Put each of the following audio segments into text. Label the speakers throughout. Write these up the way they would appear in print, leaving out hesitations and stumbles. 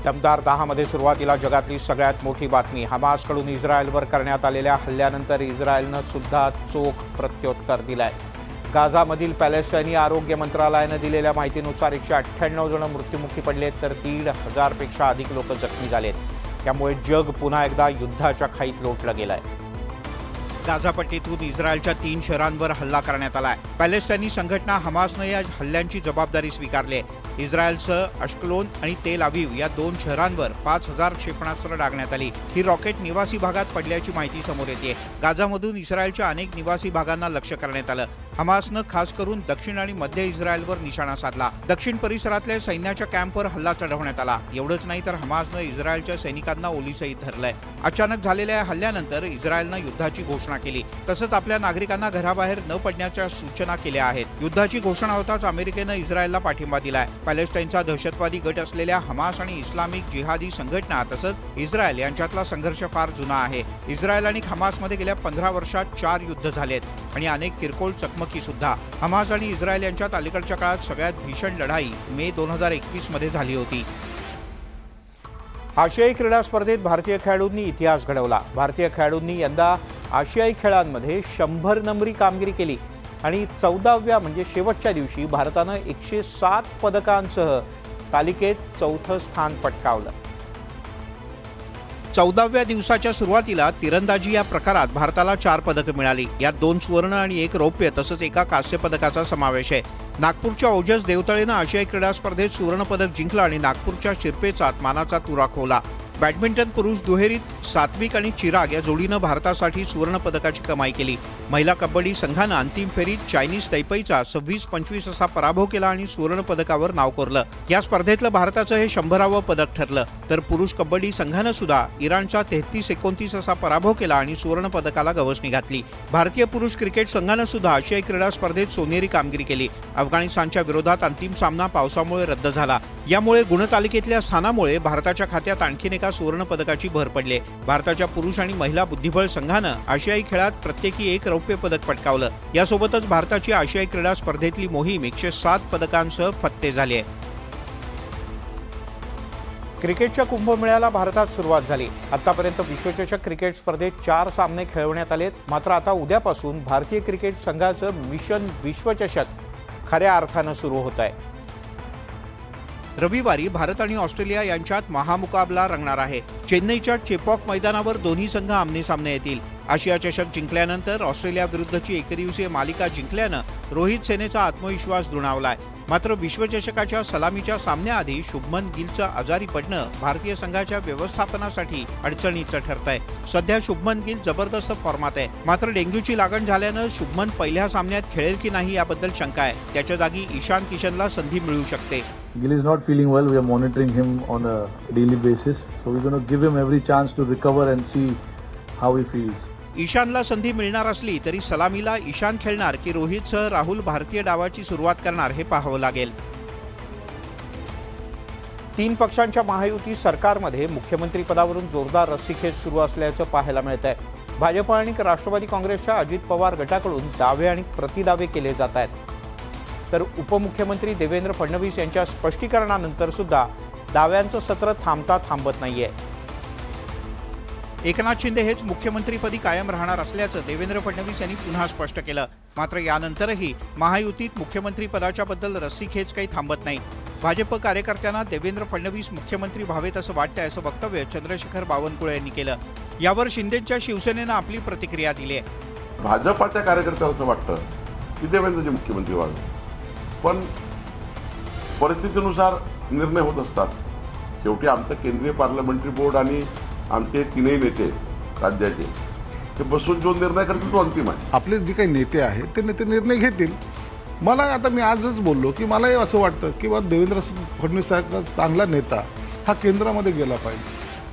Speaker 1: दमदार 10 मध्ये सुरुवातीला जगातली सगळ्यात मोठी बातमी. हमासकडून इस्रायलवर करण्यात आलेल्या हल्ल्यानंतर इस्रायलनं सुद्धा चोख प्रत्युत्तर दिलंय. गाझामधील पॅलेस्टाईनी आरोग्य मंत्रालयानं दिलेल्या माहितीनुसार 198 जण मृत्युमुखी पडलेत तर 1,500 पेक्षा अधिक लोक जखमी झालेत. त्यामुळे जग पुन्हा एकदा युद्धाच्या खाईत लोटलं गेलंय. गाझा पट्टीतून इस्रायलच्या 3 शहरांवर हल्ला करण्यात आलाय. पॅलेस्टाईनी संघटना हमासनं या हल्ल्यांची जबाबदारी स्वीकारली आहे. इस्रायलसह अश्कलोन आणि तेल अवीव या 2 शहरांवर 5,000 क्षेपणास्त्र डागण्यात आली. ही रॉकेट निवासी भागात पडल्याची माहिती समोर येते. गाझामधून इस्रायलच्या अनेक निवासी भागांना लक्ष्य करण्यात आलं. हमासनं खास करून दक्षिण आणि मध्य इस्रायलवर निशाणा साधला. दक्षिण परिसरातल्या सैन्याच्या कॅम्पवर हल्ला चढवण्यात आला. एवढंच नाही तर हमासनं इस्रायलच्या सैनिकांना ओलीसही धरलंय. अचानक झालेल्या हल्ल्यानंतर इस्रायलनं युद्धाची घोषणा केली. तसंच आपल्या नागरिकांना घराबाहेर न पडण्याच्या सूचना केल्या आहेत. युद्धाची घोषणा होताच अमेरिकेनं इस्रायलला पाठिंबा दिलाय. पॅलेस्टाईनचा दहशतवादी गट असलेल्या हमास आणि इस्लामिक जिहादी संघटना तसंच इस्रायल यांच्यातला संघर्ष फार जुना आहे. इस्रायल आणि हमासमध्ये गेल्या 15 वर्षात 4 युद्ध झालेत आणि अनेक किरकोळ चकमकी सुद्धा. हमास आणि इस्रायल यांच्यात अलीकडच्या काळात सगळ्यात भीषण लढाई मे 2021 मध्ये झाली होती. आशियाई क्रीडा स्पर्धेत भारतीय खेळाडूंनी इतिहास घडवला. भारतीय खेळाडूंनी यंदा आशियाई खेळांमध्ये 100 नंबरी कामगिरी केली आणि 14व्या म्हणजे शेवटच्या दिवशी भारतानं 107 पदकांसह तालिकेत 4थं स्थान पटकावलं. 14व्या दिवसाच्या सुरुवातीला तिरंदाजी या प्रकारात भारताला 4 पदकं मिळाली. यात 2 सुवर्ण आणि 1 रौप्य तसंच 1 कांस्य पदकाचा समावेश आहे. नागपूरच्या ओजस देवतळेनं आशियाई क्रीडा स्पर्धेत सुवर्ण पदक जिंकलं आणि नागपूरच्या शिरपेचात मानाचा तुरा खोवला. बॅडमिंटन पुरुष दुहेरीत सात्विक आणि चिराग या जोडीनं भारतासाठी सुवर्ण पदकाची कमाई केली. महिला कबड्डी संघानं अंतिम फेरीत चायनीज तैपईचा 26-25 असा पराभव केला आणि सुवर्ण पदकावर नाव कोरलं. या स्पर्धेतलं भारताचं हे 100वे पदक ठरलं. तर पुरुष कबड्डी संघानं सुद्धा इराणचा 33-29 असा पराभव केला आणि सुवर्ण पदकाला गवसणी घातली. भारतीय पुरुष क्रिकेट संघानं सुद्धा आशियाई क्रीडा स्पर्धेत सोनेरी कामगिरी केली. अफगाणिस्तानच्या विरोधात अंतिम सामना पावसामुळे रद्द झाला. यामुळे गुणतालिकेतल्या स्थानामुळे भारताच्या खात्यात आणखीन एका सुवर्ण पदकाची भर पडली. भारताच्या पुरुष आणि महिला बुद्धिबळ संघानं आशियाई खेळात प्रत्येकी 1 रौप्य पदक पटकावलं. यासोबतच भारताची आशियाई क्रीडा स्पर्धेतली मोहीम 107 पदकांसह फत्ते झाली आहे. क्रिकेटच्या कुंभमेळ्याला भारतात सुरुवात झाली. आतापर्यंत विश्वचषक क्रिकेट स्पर्धेत 4 सामने खेळवण्यात आलेत. मात्र आता उद्यापासून भारतीय क्रिकेट संघाचं मिशन विश्वचषक खऱ्या अर्थानं सुरू होत आहे. रविवारी भारत आणि ऑस्ट्रेलिया यांच्यात महामुकाबला रंगणार आहे. चेन्नईच्या चेपॉक मैदानावर दोन्ही संघ आमनेसामने येतील. आशिया चषक जिंकल्यानंतर ऑस्ट्रेलिया विरुद्धची एकदिवसीय मालिका जिंकल्यानं रोहित सेनेचा आत्मविश्वास दुणावलाय. मात्र विश्वचषकाच्या सलामीच्या सामन्याआधी शुभमन गिलचं आजारी पडणं भारतीय संघाच्या व्यवस्थापनासाठी अडचणीचं ठरतंय. सध्या शुभमन गिल जबरदस्त फॉर्मात आहे. मात्र डेंग्यूची लागण झाल्यानं शुभमन पहिल्या सामन्यात खेळेल की नाही याबद्दल शंका आहे. त्याच्या जागी ईशान किशनला संधी मिळू शकते.
Speaker 2: Gill is not feeling well. We are monitoring him on a daily basis. So we're going to give him every chance to recover and see how he feels.
Speaker 1: ईशानला संधी मिळणार असली तरी सलामीला ईशान खेळणार की रोहितसह राहुल भारतीय डावाची सुरुवात करणार हे पाहावं लागेल. 3 पक्षांच्या महायुती सरकारमध्ये मुख्यमंत्री पदावरून जोरदार रस्सीखेच सुरू असल्याचं पाहायला मिळत आहे. भाजप आणि राष्ट्रवादी काँग्रेसच्या अजित पवार गटाकडून दावे आणि प्रतिदावे केले जात आहेत. तर उपमुख्यमंत्री देवेंद्र फडणवीस यांच्या स्पष्टीकरणानंतर सुद्धा दाव्यांचं सत्र थांबता थांबत नाहीये. एकनाथ शिंदे हेच मुख्यमंत्रीपदी कायम राहणार असल्याचं देवेंद्र फडणवीस यांनी पुन्हा स्पष्ट केलं. मात्र यानंतरही महायुतीत मुख्यमंत्री पदाच्या बद्दल रस्सीखेच काही थांबत नाही. भाजप कार्यकर्त्यांना देवेंद्र फडणवीस मुख्यमंत्री व्हावेत असं वाटतंय असं वक्तव्य चंद्रशेखर बावनकुळे यांनी केलं. यावर शिंदेच्या शिवसेनेनं आपली प्रतिक्रिया दिली आहे.
Speaker 3: भाजपाच्या कार्यकर्त्यांना असं वाटतं की देवेंद्रजी मुख्यमंत्री व्हावे, पण परिस्थितीनुसार निर्णय होत असतात. शेवटी आमचं केंद्रीय पार्लमेंटरी बोर्ड आणि आमचे 3ही नेते राज्याचे ते बसून जो निर्णय करतील तो अंतिम आहे.
Speaker 4: आपले जे काही नेते आहेत ते नेते निर्णय घेतील. मला आता मी आजच बोललो की मलाही असं वाटतं की बा देवेंद्र फडणवीस सारखा चांगला नेता हा केंद्रामध्ये गेला पाहिजे.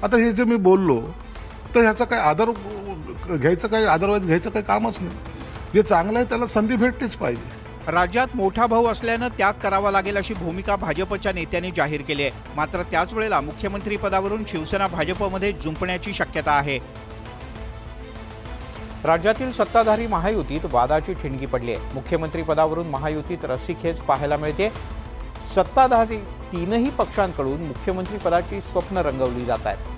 Speaker 4: आता हे जे मी बोललो तर ह्याचा काही आदर घ्यायचं काही अदरवाईज घ्यायचं काही कामच नाही. जे चांगलं आहे त्याला संधी भेटलीच पाहिजे.
Speaker 1: राज्यात मोठा भाऊ असल्यानं त्याग करावा लागेल अशी भूमिका भाजपच्या नेत्यांनी जाहीर केली आहे. मात्र त्याच वेळेला मुख्यमंत्री पदावरून शिवसेना भाजपमध्ये जुंपण्याची शक्यता आहे. राज्यातील सत्ताधारी महायुतीत वादाची ठिणगी पडली आहे. मुख्यमंत्री पदावरून महायुतीत रस्सीखेच पाहायला मिळते. सत्ताधारी तीनही पक्षांकडून मुख्यमंत्रीपदाची स्वप्न रंगवली जात आहेत।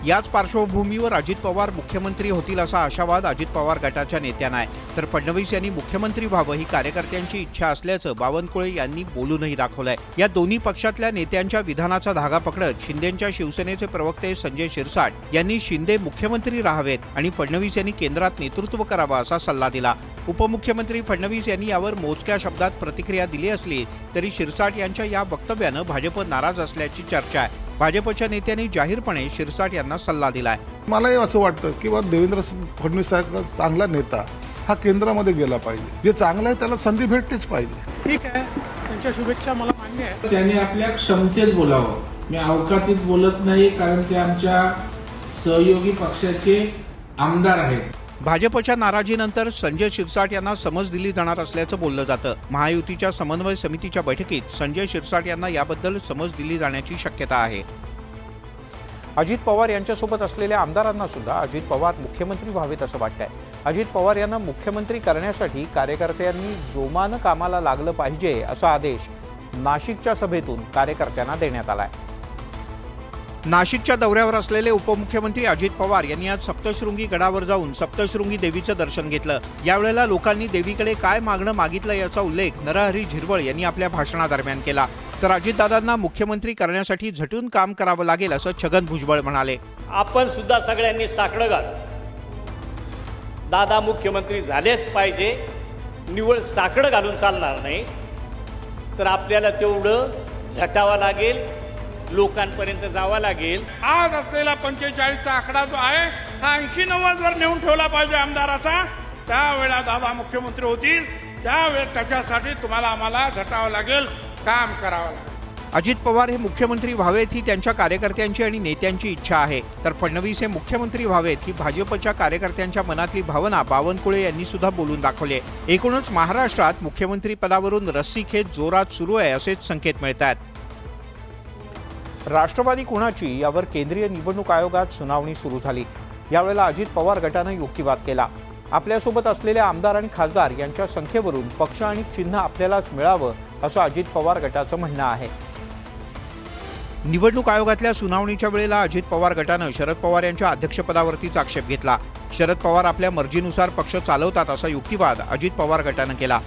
Speaker 1: याच पार्श्वभूमीवर अजित पवार मुख्यमंत्री होतील असा आशावाद अजित पवार गटाच्या नेत्यांना आहे, तर फडणवीस यांनी मुख्यमंत्री व्हावं ही कार्यकर्त्यांची इच्छा असल्याचं बावनकुळे यांनी बोलूनही दाखवलंय। या दोन्ही पक्षातल्या नेत्यांच्या विधानाचा धागा पकडत शिंदेच्या शिवसेनेचे प्रवक्ते संजय शिरसाट यांनी शिंदे मुख्यमंत्री राहावेत आणि फडणवीस यांनी केंद्रात नेतृत्व करावं असा सल्ला दिला। उपमुख्यमंत्री फडणवीस यांनी यावर मोजक्या शब्दात प्रतिक्रिया दिली असली तरी शिरसाट यांच्या या वक्तव्यानं भाजप नाराज असल्याची चर्चा आहे। भाजपच्या नेत्यांनी जाहीरपणे शिरसाट यांना सल्ला दिलाय।
Speaker 4: मलाही असं वाटतं की देवेंद्र फडणवीस सारखा चांगला नेता हा केंद्रामध्ये गेला पाहिजे। जे चांगलं आहे त्याला संधी भेटलीच पाहिजे।
Speaker 5: ठीक आहे, त्यांच्या शुभेच्छा मला मान्य आहे।
Speaker 6: त्याने आपल्या क्षमतेत बोलावं, मी अवकातीत बोलत नाही, कारण ते आमच्या सहयोगी पक्षाचे आमदार आहेत।
Speaker 1: भाजपच्या नाराजीनंतर संजय शिरसाट यांना समज दिली जाणार असल्याचं बोललं जातं। महायुतीच्या समन्वय समितीच्या बैठकीत संजय शिरसाट यांना याबद्दल समज दिली जाण्याची शक्यता आहे। अजित पवार यांच्यासोबत असलेल्या आमदारांना सुद्धा अजित पवार मुख्यमंत्री व्हावेत असं वाटतंय। अजित पवार यांना मुख्यमंत्री करण्यासाठी कार्यकर्त्यांनी जोमानं कामाला लागलं पाहिजे असा आदेश नाशिकच्या सभेतून कार्यकर्त्यांना देण्यात आलाय। नाशिकच्या दौऱ्यावर असलेले उपमुख्यमंत्री अजित पवार यांनी आज सप्तशृंगी गडावर जाऊन सप्तशृंगी देवीचं दर्शन घेतलं। यावेळेला लोकांनी देवीकडे काय मागणं मागितलं याचा उल्लेख नरहरी झिरवळ यांनी आपल्या भाषणादरम्यान केला। तर अजितदादांना मुख्यमंत्री करण्यासाठी झटून काम करावं लागेल असं छगन भुजबळ म्हणाले।
Speaker 7: आपण सुद्धा सगळ्यांनी साकडं घाल, दादा मुख्यमंत्री झालेच पाहिजे, निवळ साकडं घालून चालणार नाही, तर आपल्याला तेवढं झटावं लागेल, लोकांपर्यंत जावं लागेल।
Speaker 8: आज असलेला 45चा आकडा जो आहे हा 80-90 वर नेऊन ठेवला पाहिजे आमदाराचा। त्यावेळेला दादा मुख्यमंत्री होतील, त्यावेळेस त्याच्यासाठी तुम्हाला आम्हाला झटावं लागेल, काम करावं लागेल।
Speaker 1: अजित पवार हे मुख्यमंत्री व्हावेत ही त्यांच्या कार्यकर्त्यांची आणि नेत्यांची इच्छा आहे, तर फडणवीस हे मुख्यमंत्री व्हावेत ही भाजपच्या कार्यकर्त्यांच्या मनातली भावना बावनकुळे यांनी सुद्धा बोलून दाखवली। एकूणच महाराष्ट्रात मुख्यमंत्री पदावरून रस्सीखेच जोरात सुरू आहे असेच संकेत मिळतात। राष्ट्रवादी कुणाची यावर केंद्रीय निवडणूक आयोगात सुनावणी सुरू झाली। यावेळेला अजित पवार गटानं युक्तिवाद केला। आपल्यासोबत असलेल्या आमदार आणि खासदार यांच्या संख्येवरून पक्ष आणि चिन्ह आपल्यालाच मिळावं असं अजित पवार गटाचं म्हणणं आहे। निवडणूक आयोगातल्या सुनावणीच्या वेळेला अजित पवार गटानं शरद पवार यांच्या अध्यक्षपदावरतीच आक्षेप घेतला। शरद पवार आपल्या मर्जीनुसार पक्ष चालवतात असा युक्तिवाद अजित पवार गटानं केला।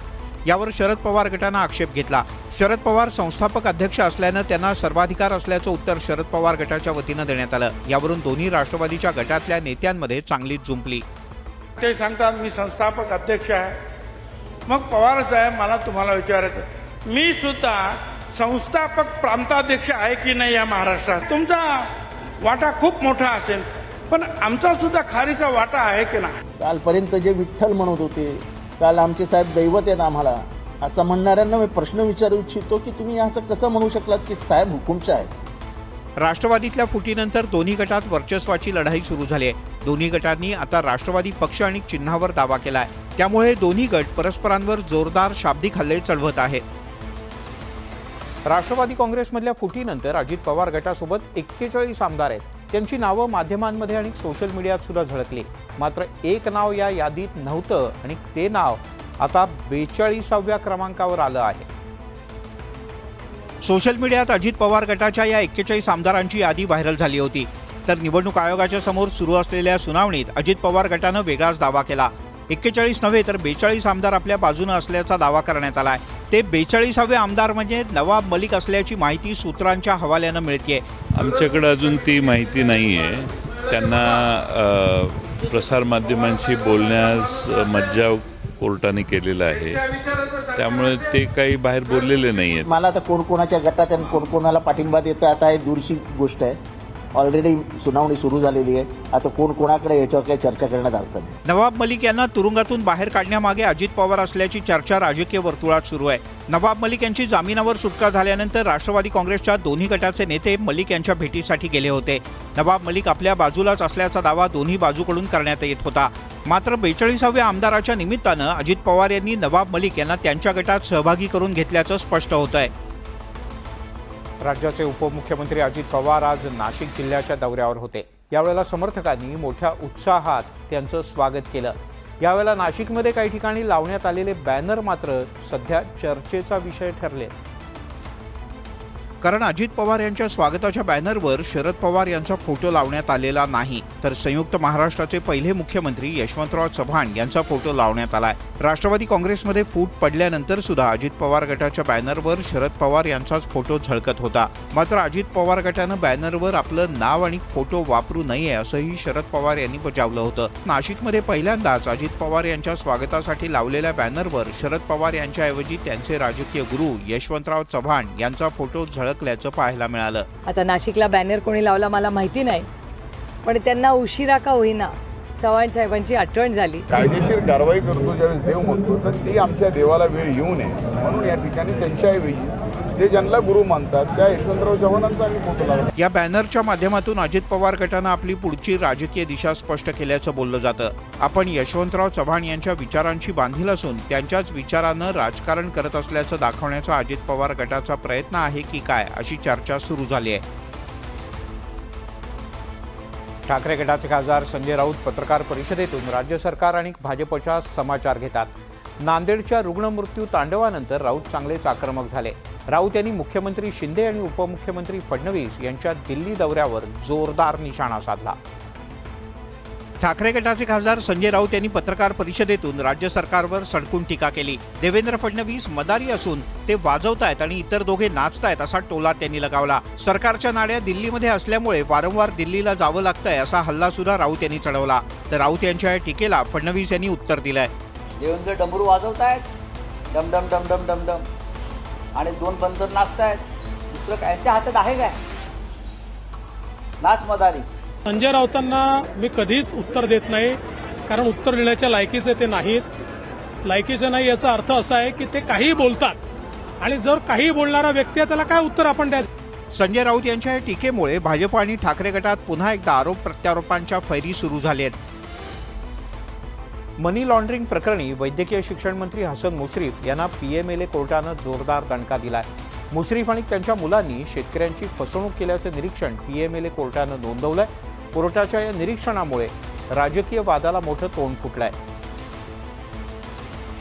Speaker 1: यावर शरद पवार गटानं आक्षेप घेतला। शरद पवार संस्थापक अध्यक्ष असल्यानं त्यांना सर्वाधिकार असल्याचं उत्तर शरद पवार गटाच्या वतीनं देण्यात आलं। यावरून दोन्ही राष्ट्रवादीच्या गटातल्या नेत्यांमध्ये चांगलीच जुंपली।
Speaker 8: ते सांगतात मी संस्थापक अध्यक्ष आहे, मग पवार साहेब मला तुम्हाला विचारायचं, मी सुद्धा संस्थापक प्रांताध्यक्ष आहे की नाही या महाराष्ट्रात? तुमचा वाटा खूप मोठा असेल, पण आमचा सुद्धा खारीचा वाटा आहे की नाही?
Speaker 9: कालपर्यंत जे विठ्ठल म्हणत होते, काल आमचे साहेब दैवत आहेत आम्हाला, असं म्हणणाऱ्यांना मी प्रश्न विचारू इच्छितो की तुम्ही असं कसं म्हणू शकलात की साहेब हुकुमशाह आहेत?
Speaker 1: राष्ट्रवादीतल्या फुटीनंतर दोन्ही गटात वर्चस्वाची लढाई सुरू झाली आहे। दोन्ही गटांनी आता राष्ट्रवादी पक्ष आणि चिन्हावर दावा केलाय, त्यामुळे दोन्ही गट परस्परांवर जोरदार शाब्दिक हल्ले चढवत आहेत। राष्ट्रवादी काँग्रेसमधल्या फुटीनंतर अजित पवार गटासोबत 41 आमदार आहेत। त्यांची नावं माध्यमांमध्ये आणि सोशल मीडियात सुद्धा झळकली। मात्र एक नाव या यादीत नव्हतं आणि ते नाव आता 42व्या क्रमांकावर आलं आहे। सोशल मीडियात अजित पवार गटाच्या या 41 आमदारांची यादी व्हायरल झाली होती। तर निवडणूक आयोगाच्या समोर सुरू असलेल्या सुनावणीत अजित पवार गटानं वेगळाच दावा केला। 41 नव्हे तर 42 आमदार आपल्या बाजूने असल्याचा दावा करण्यात आलाय। ते 42वे आमदार म्हणजे नवाब मलिक असल्याची माहिती सूत्रांच्या हवाल्यानं मिळतेय।
Speaker 10: आमच्याकडे अजून ती माहिती नाहीये। त्यांना प्रसारमाध्यमांशी बोलण्यास मज्जाव कोर्टाने केलेला आहे, त्यामुळे ते काही बाहेर बोललेले नाहीयेत।
Speaker 9: मला आता कोण कोणाच्या गटात आणि कोण कोणाला पाठिंबा देतं आता हे दूरची गोष्ट आहे। ऑलरेडी सुनावणी सुरू झालेली आहे, आता कोण कोणाकडे याच्यावर काही चर्चा करण्यात अर्थ नाही।
Speaker 1: नवाब मलिक यांना तुरुंगातून बाहेर काढण्यामागे अजित पवार असल्याची चर्चा राजकीय वर्तुळात सुरू आहे। नवाब मलिक यांची जामिनावर सुटका झाल्यानंतर राष्ट्रवादी काँग्रेसच्या दोन्ही गटाचे नेते मलिक यांच्या भेटीसाठी गेले होते। नवाब मलिक आपल्या बाजूलाच असल्याचा दावा दोन्ही बाजूकडून करण्यात येत होता। मात्र 42व्या आमदाराच्या निमित्तानं अजित पवार यांनी नवाब मलिक यांना त्यांच्या गटात सहभागी करून घेतल्याचं स्पष्ट होत आहे। राज्याचे उपमुख्यमंत्री अजित पवार आज नाशिक जिल्ह्याच्या दौऱ्यावर होते। यावेळेला समर्थकांनी मोठ्या उत्साहात त्यांचं स्वागत केलं। यावेळेला नाशिकमध्ये काही ठिकाणी लावण्यात आलेले बॅनर मात्र सध्या चर्चेचा विषय ठरले। कारण अजित पवार यांच्या स्वागताच्या बॅनरवर शरद पवार यांचा फोटो लावण्यात आलेला नाही, तर संयुक्त महाराष्ट्राचे पहिले मुख्यमंत्री यशवंतराव चव्हाण यांचा फोटो लावण्यात आलाय। राष्ट्रवादी काँग्रेसमध्ये फूट पडल्यानंतर सुद्धा अजित पवार गटाच्या बॅनरवर शरद पवार यांचाच फोटो झळकत होता। मात्र अजित पवार गटानं बॅनरवर आपलं नाव आणि फोटो वापरू नये असंही शरद पवार यांनी बजावलं होतं। नाशिकमध्ये पहिल्यांदाच अजित पवार यांच्या स्वागतासाठी लावलेल्या बॅनरवर शरद पवार यांच्याऐवजी त्यांचे राजकीय गुरु यशवंतराव चव्हाण यांचा फोटो झळकल्याचं पाहायला मिळालं।
Speaker 11: आता नाशिकला बॅनर कोणी लावला मला माहिती नाही, पण त्यांना उशिरा का होईना चव्हाण साहेबांची आठवण झाली।
Speaker 12: कायदेशीर कारवाई करतो ज्यावेळेस देव म्हणतो, तर ती आमच्या देवाला वेळ येऊ नये म्हणून या ठिकाणी त्यांच्याऐवजी ते ज्यांना गुरु मानतात त्या यशवंतराव चव्हाणांचा आम्ही फोटो लावला।
Speaker 1: या बॅनरच्या माध्यमातून अजित पवार गटानं आपली पुढची राजकीय दिशा स्पष्ट केल्याचं बोललं जातं। आपण यशवंतराव चव्हाण यांच्या विचारांशी बांधील असून त्यांच्याच विचारानं राजकारण करत असल्याचं दाखवण्याचा अजित पवार गटाचा प्रयत्न आहे की काय, अशी चर्चा सुरू झाली आहे। ठाकरे गटाचे खासदार संजय राऊत पत्रकार परिषदेतून राज्य सरकार आणि भाजपचा समाचार घेतात। नांदेडच्या रुग्णमृत्यू तांडवानंतर राऊत चांगलेच आक्रमक झाले। राऊत यांनी मुख्यमंत्री शिंदे आणि उपमुख्यमंत्री फडणवीस यांच्या दिल्ली दौऱ्यावर जोरदार निशाणा साधला। ठाकरे गटाचे खासदार संजय राऊत यांनी पत्रकार परिषदेतून राज्य सरकारवर सडकून टीका केली। देवेंद्र फडणवीस मदारी असून ते वाजवतायत आणि इतर दोघे नाचतायत असा टोला त्यांनी लगावला। सरकारच्या नाड्या दिल्लीमध्ये असल्यामुळे वारंवार दिल्लीला जावं लागतंय असा हल्ला सुद्धा राऊत यांनी चढवला। तर राऊत यांच्या या टीकेला फडणवीस यांनी उत्तर दिलंय।
Speaker 9: देवेंद्र डमरू वाजवतायत, डम डम डम डम डम डम, आणि दोन बंदर नाचतायत, दुसरं काय यांच्या हातात आहे काय? नाच मदारी।
Speaker 5: संजय राऊतांना मी कधीच उत्तर देत नाही, कारण उत्तर देण्याच्या लायकीचे ते नाहीत। लायकीचे नाही याचा अर्थ असा आहे की ते काहीही बोलतात, आणि जर काही बोलणारा व्यक्ती आहे त्याला काय उत्तर आपण द्यायचं।
Speaker 1: संजय राऊत यांच्या या टीकेमुळे भाजप आणि ठाकरे गटात पुन्हा एकदा आरोप प्रत्यारोपांच्या फैरी सुरू झाल्या आहेत। मनी लॉन्ड्रिंग प्रकरणी वैद्यकीय शिक्षण मंत्री हसन मुश्रीफ यांना पीएमएलए कोर्टानं जोरदार दणका दिलाय। मुश्रीफ आणि त्यांच्या मुलांनी शेतकऱ्यांची फसवणूक केल्याचं निरीक्षण पीएमएलए कोर्टानं नोंदवलंय। कोर्टाच्या या निरीक्षणामुळे राजकीय वादाला मोठं तोंड फुटलंय।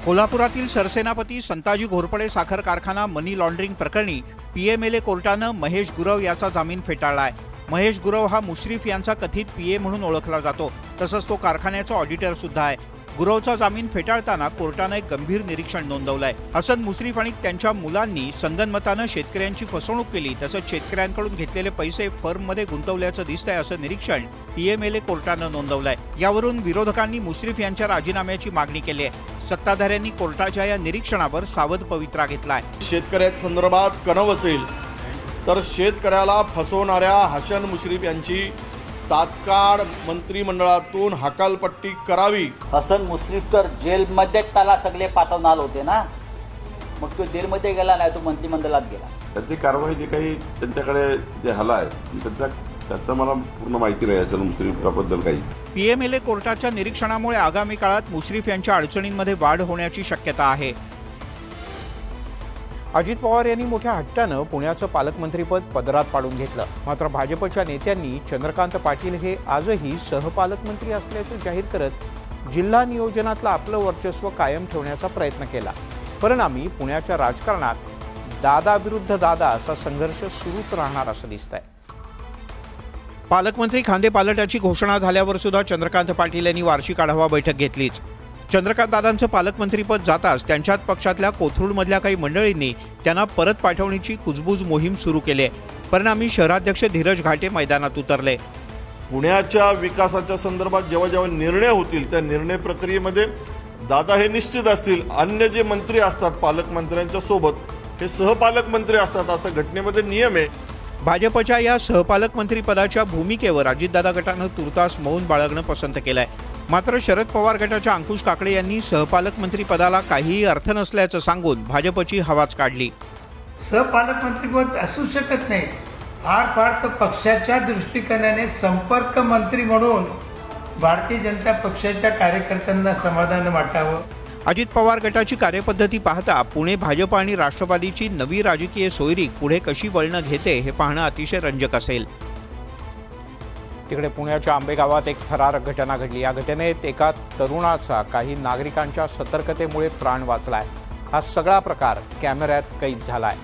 Speaker 1: कोल्हापुरातील सरसेनापती संताजी घोरपडे साखर कारखाना मनी लॉन्ड्रिंग प्रकरणी पीएमएलए कोर्टानं महेश गुरव याचा जामीन फेटाळलाय। महेश गुरव हा मुश्रीफ यांचा कथित पीए म्हणून ओळखला जातो, तसंच तो कारखान्याचा ऑडिटर सुद्धा आहे। गुरवचा जामीन फेटाळताना कोर्टानं एक गंभीर निरीक्षण नोंदवलंय। हसन मुश्रीफ आणि त्यांच्या मुलांनी संगनमतानं शेतकऱ्यांची फसवणूक केली, तसंच शेतकऱ्यांकडून घेतलेले पैसे फर्ममध्ये गुंतवल्याचं दिसतंय असं निरीक्षण पीएमएलए कोर्टानं नोंदवलंय। यावरून विरोधकांनी मुश्रीफ यांच्या राजीनाम्याची मागणी केली आहे। सत्ताधाऱ्यांनी कोर्टाच्या या निरीक्षणावर सावध पवित्रा घेतलाय।
Speaker 13: शेतकऱ्यांच्या संदर्भात कणव असेल तर शेतकऱ्याला फसवणाऱ्या हसन मुश्रीफ यांची तात्काळ मंत्रिमंडळातून हकालपट्टी करावी।
Speaker 9: हसन मुश्रीफ तर जेलमध्ये त्याला सगळे पाठवणार होते ना, मग तो जेलमध्ये गेला नाही, तो मंत्रिमंडळात गेला।
Speaker 3: त्याची कारवाई जी काही त्यांच्याकडे जे हला आहे त्याचं मला पूर्ण माहिती नाही हसन मुश्रीफबद्दल काही।
Speaker 1: पीएमएलए कोर्टाच्या निरीक्षणामुळे आगामी काळात मुश्रीफ यांच्या अडचणींमध्ये वाढ होण्याची शक्यता आहे। अजित पवार यांनी मोठ्या हट्टानं पुण्याचं पालकमंत्रीपद पदरात पाडून घेतलं। मात्र भाजपच्या नेत्यांनी चंद्रकांत पाटील हे आजही सहपालकमंत्री असल्याचं जाहीर करत जिल्हा नियोजनातलं आपलं वर्चस्व कायम ठेवण्याचा प्रयत्न केला। परिणामी पुण्याच्या राजकारणात दादा विरुद्ध दादा असा संघर्ष सुरूच राहणार असं दिसतंय। पालकमंत्री खांदेपालटाची घोषणा झाल्यावर सुद्धा चंद्रकांत पाटील यांनी वार्षिक आढावा बैठक घेतलीच। चंद्रकांत दादांचं पालकमंत्रीपद जाताच त्यांच्यात पक्षातल्या कोथरूडमधल्या काही मंडळींनी त्यांना परत पाठवण्याची कुजबूज मोहीम सुरू केली आहे। परिणामी शहराध्यक्ष धीरज घाटे मैदानात उतरले।
Speaker 13: पुण्याच्या विकासाच्या संदर्भात जेव्हा जेव्हा निर्णय होतील त्या निर्णय प्रक्रियेमध्ये दादा हे निश्चित असतील। अन्य जे मंत्री असतात पालकमंत्र्यांच्या सोबत हे सहपालकमंत्री असतात, असं घटनेमध्ये नियम आहे।
Speaker 1: भाजपच्या या सहपालकमंत्रीपदाच्या भूमिकेवर अजितदादा गटानं तुर्तास मौन बाळगणं पसंत केलंय। मात्र शरद पवार गटाच्या अंकुश काकडे यांनी सहपालकमंत्रीपदाला काहीही अर्थ नसल्याचं सांगून भाजपची हवाच काढली।
Speaker 14: सहपालकमंत्रीपद असू शकत नाही, फार तर पक्षाच्या दृष्टिकोनाने संपर्क मंत्री म्हणून भारतीय जनता पक्षाच्या कार्यकर्त्यांना समाधान वाटावं।
Speaker 1: अजित पवार गटाची कार्यपद्धती पाहता पुणे भाजप आणि राष्ट्रवादीची नवी राजकीय सोयरीक पुढे कशी वळण घेते हे पाहणं अतिशय रंजक असेल। तिकडे पुण्याच्या आंबेगावात एक थरारक घटना घडली। या घटनेत एका तरुणाचा काही नागरिकांच्या सतर्कतेमुळे प्राण वाचलाय। हा सगळा प्रकार कॅमेऱ्यात कैद झालाय।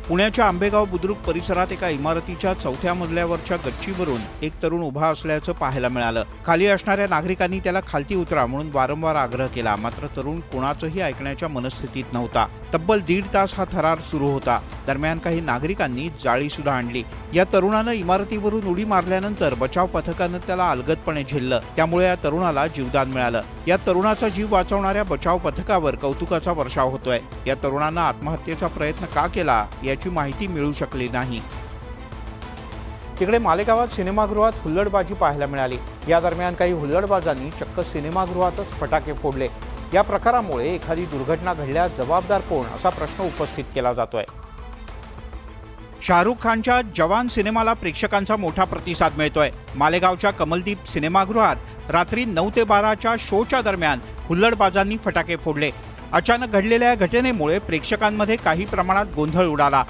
Speaker 1: पुण्याच्या आंबेगाव बुद्रुक परिसरात एका इमारतीच्या 4थ्या मजल्यावरच्या गच्चीवरून एक तरुण उभा असल्याचं पाहायला मिळालं. खाली असणाऱ्या नागरिकांनी त्याला खालती उतरा म्हणून वारंवार आग्रह केला, मात्र तरुण कोणाचंही ऐकण्याच्या मनस्थितीत नव्हता. तब्बल 1.5 तास हा थरार सुरू होता. दरम्यान काही नागरिकांनी जाळी सुद्धा आणली. या तरुणानं इमारतीवरून उडी मारल्यानंतर बचाव पथकानं त्याला अलगदपणे झेललं. त्यामुळे या तरुणाला जीवदान मिळालं. या तरुणाचा जीव वाचवणाऱ्या बचाव पथकावर कौतुकाचा वर्षाव होतोय. या तरुणानं आत्महत्येचा प्रयत्न का केला याची माहिती मिळू शकली नाही. तिकडे मालेगावात सिनेमागृहात हुल्लडबाजी पाहायला मिळाली. या दरम्यान काही हुल्लडबाजांनी चक्क सिनेमागृहातच फटाके फोडले. या प्रकारामुळे एखादी दुर्घटना घडल्यास जबाबदार कोण असा प्रश्न उपस्थित केला जातोय. शाहरुख खानच्या जवान सिनेमाला प्रेक्षकांचा मोठा प्रतिसाद मिळतोय. मालेगावच्या कमलदीप सिनेमागृहात रात्री 9 ते 12च्या शोच्या दरम्यान हुल्लडबाजांनी फटाके फोडले. अचानक घडलेल्या घटनेमुळे प्रेक्षकांमध्ये काही प्रमाणात गोंधळ उडाला.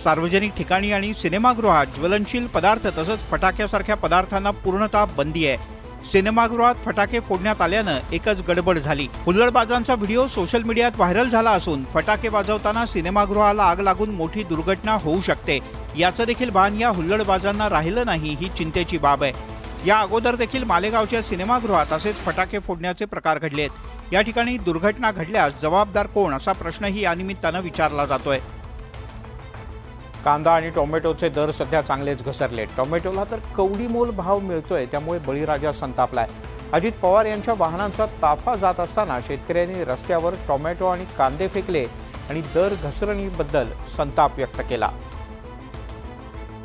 Speaker 1: सार्वजनिक ठिकाणी आणि सिनेमागृहात ज्वलनशील पदार्थ तसंच फटाक्यासारख्या पदार्थांना पूर्णतः बंदी आहे. सिनेमागृहात फटाके फोडण्यात आल्यानं एकच गडबड झाली. हुल्लडबाजांचा व्हिडिओ सोशल मीडियात व्हायरल झाला असून फटाके वाजवताना सिनेमागृहाला आग लागून मोठी दुर्घटना होऊ शकते याचं देखील भान या हुल्लडबाजांना राहिलं नाही ही चिंतेची बाब आहे. या अगोदर देखील मालेगावच्या सिनेमागृहात असेच फटाके फोडण्याचे प्रकार घडलेत. या ठिकाणी दुर्घटना घडल्यास जबाबदार कोण असा प्रश्नही या निमित्तानं विचारला जातोय. कांदा आणि टोमॅटोचे दर सध्या चांगलेच घसरले. टोमॅटोला तर कवडीमोल भाव मिळतोय, त्यामुळे बळीराजा संतापलाय. अजित पवार यांच्या वाहनांचा ताफा जात असताना शेतकऱ्यांनी रस्त्यावर टोमॅटो आणि कांदे फेकले आणि दर घसरणीबद्दल संताप व्यक्त केला.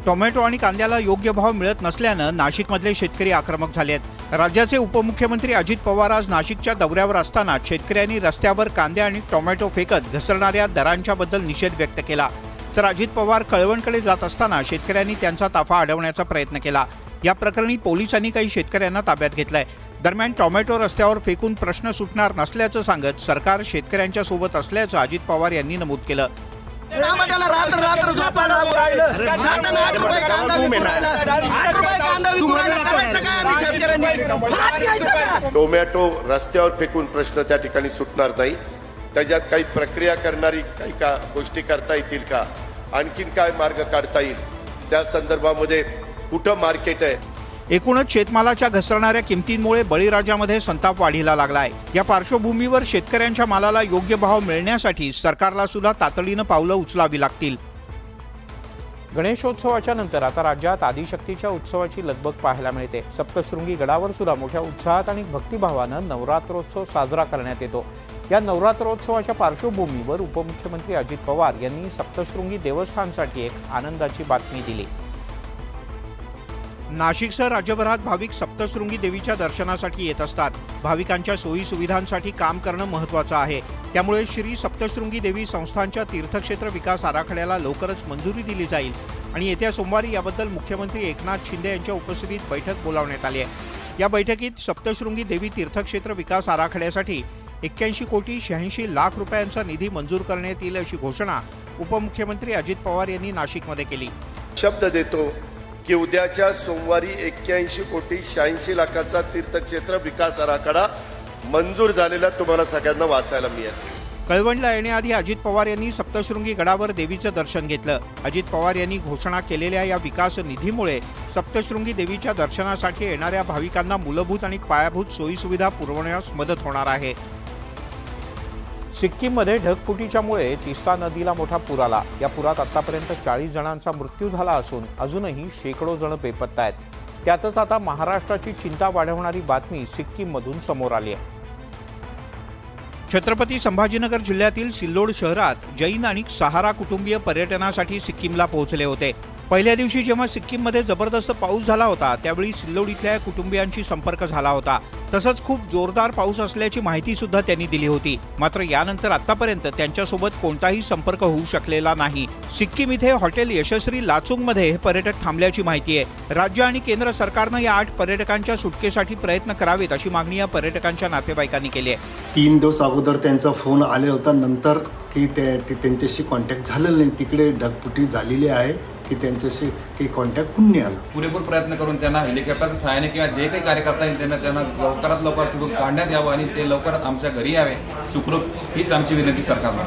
Speaker 1: टोमॅटो आणि कांद्याला योग्य भाव मिळत नसल्यानं नाशिकमधले शेतकरी आक्रमक झाले आहेत. राज्याचे उपमुख्यमंत्री अजित पवार आज नाशिकच्या दौऱ्यावर असताना शेतकऱ्यांनी रस्त्यावर कांदे आणि टोमॅटो फेकत घसरणाऱ्या दरांच्या बद्दल निषेध व्यक्त केला. तर अजित पवार कळवणकडे जात असताना शेतकऱ्यांनी त्यांचा ताफा अडवण्याचा प्रयत्न केला. या प्रकरणी पोलिसांनी काही शेतकऱ्यांना ताब्यात घेतलंय. दरम्यान टोमॅटो रस्त्यावर फेकून प्रश्न सुटणार नसल्याचं सांगत सरकार शेतकऱ्यांच्या सोबत असल्याचं अजित पवार यांनी नमूद केलं.
Speaker 15: टोमॅटो रस्त्यावर फेकून प्रश्न त्या ठिकाणी सुटणार नाही. त्याच्यात काही प्रक्रिया करणारी काही का गोष्टी करता येतील का, आणखीन काय मार्ग काढता येईल, त्या संदर्भामध्ये कुठं मार्केट आहे.
Speaker 1: एकूणच शेतमालाच्या घसरणाऱ्या किमतींमुळे बळीराजामध्ये संताप वाढीला लागलाय. या पार्श्वभूमीवर शेतकऱ्यांच्या मालाला योग्य भाव मिळण्यासाठी सरकारला सुद्धा तातडीनं पावलं उचलावी लागतील. गणेशोत्सवाच्या नंतर आता राज्यात आदिशक्तीच्या उत्सवाची लगबग पाहायला मिळते. सप्तशृंगी गडावर सुद्धा मोठ्या उत्साहात आणि भक्तिभावानं नवरात्रोत्सव साजरा करण्यात येतो. या नवरात्रोत्सवाच्या पार्श्वभूमीवर उपमुख्यमंत्री अजित पवार यांनी सप्तशृंगी देवस्थानसाठी एक आनंदाची बातमी दिली. नाशिकसह राज्यभरात भाविक सप्तशृंगी देवीच्या दर्शनासाठी येत असतात. भाविकांच्या सोयी सुविधांसाठी काम करणं महत्त्वाचं आहे. त्यामुळे श्री सप्तशृंगी देवी संस्थानच्या तीर्थक्षेत्र विकास आराखड्याला लवकरच मंजुरी दिली जाईल आणि येत्या सोमवारी याबद्दल मुख्यमंत्री एकनाथ शिंदे यांच्या उपस्थितीत बैठक बोलावण्यात आली आहे. या बैठकीत सप्तशृंगी देवी तीर्थक्षेत्र विकास आराखड्यासाठी 81 कोटी 86 लाख रुपयांचा निधी मंजूर करण्यात येईल अशी घोषणा उपमुख्यमंत्री अजित पवार यांनी नाशिकमध्ये केली.
Speaker 15: शब्द देतो की उद्याच्या सोमवारी 81 कोटी 86 लाखाचा तीर्थक्षेत्र विकास आराखडा मंजूर झालेला तुम्हाला सगळ्यांना वाचायला मिळेल.
Speaker 1: कळवणला येण्याआधी अजित पवार यांनी सप्तशृंगी गडावर देवीचं दर्शन घेतलं. अजित पवार यांनी घोषणा केलेल्या या विकास निधीमुळे सप्तशृंगी देवीच्या दर्शनासाठी येणाऱ्या भाविकांना मूलभूत आणि पायाभूत सोयीसुविधा पुरवण्यास मदत होणार आहे. सिक्कीममध्ये ढगफुटीच्यामुळे तिस्ता नदीला मोठा पूर आला. या पुरात आतापर्यंत 40 जणांचा मृत्यू झाला असून अजूनही शेकडो जण बेपत्ता आहेत. त्यातच आता महाराष्ट्राची चिंता वाढवणारी बातमी सिक्कीममधून समोर आली आहे. छत्रपती संभाजीनगर जिल्ह्यातील सिल्लोड शहरात जैन आणि सहारा कुटुंबीय पर्यटनासाठी सिक्कीमला पोहोचले होते. पहिल्या दिवशी जेव्हा सिक्कीममध्ये जबरदस्त पाऊस झाला होता त्यावेळी सिल्लोड इथल्या कुटुंबियांशी संपर्क झाला होता. तसंच खूप जोरदार पाऊस असल्याची माहिती सुद्धा त्यांनी दिली होती. मात्र यानंतर आतापर्यंत त्यांच्यासोबत कोणताही संपर्क होऊ शकलेला नाही. सिक्कीम इथे हॉटेल यशस्वी लाचुंगमध्ये हे पर्यटक थांबल्याची माहिती आहे. राज्य आणि केंद्र सरकारनं या 8 पर्यटकांच्या सुटकेसाठी प्रयत्न करावेत अशी मागणी या पर्यटकांच्या नातेवाईकांनी केली आहे.
Speaker 16: 3 दिवस अगोदर त्यांचा फोन आला होता, नंतर की त्यांच्याशी कॉन्टॅक्ट झालेला नाही. तिकडे ढगफुटी झालेली आहे की त्यांच्याशी काही कॉन्टॅक्ट कुणी आला.
Speaker 17: पुरेपूर प्रयत्न करून त्यांना हेलिकॉप्टरच्या सहाय्याने किंवा जे काही कार्य करता येईल त्यांना लवकरात लवकर तिथून काढण्यात यावं आणि ते लवकरात आमच्या घरी यावे सुखरूप, हीच आमची विनंती सरकारला.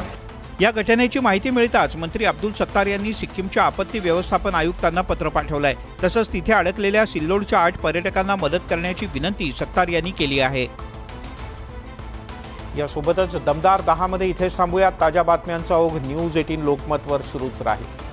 Speaker 1: या घटनेची माहिती मिळताच मंत्री अब्दुल सत्तार यांनी सिक्कीमच्या आपत्ती व्यवस्थापन आयुक्तांना पत्र पाठवलंय. तसंच तिथे अडकलेल्या सिल्लोडच्या 8 पर्यटकांना मदत करण्याची विनंती सत्तार यांनी केली आहे. यासोबतच दमदार 10 मध्ये इथेच थांबूया. ताज्या बातम्यांचा ओघ न्यूज 18 लोकमतवर सुरूच राहील.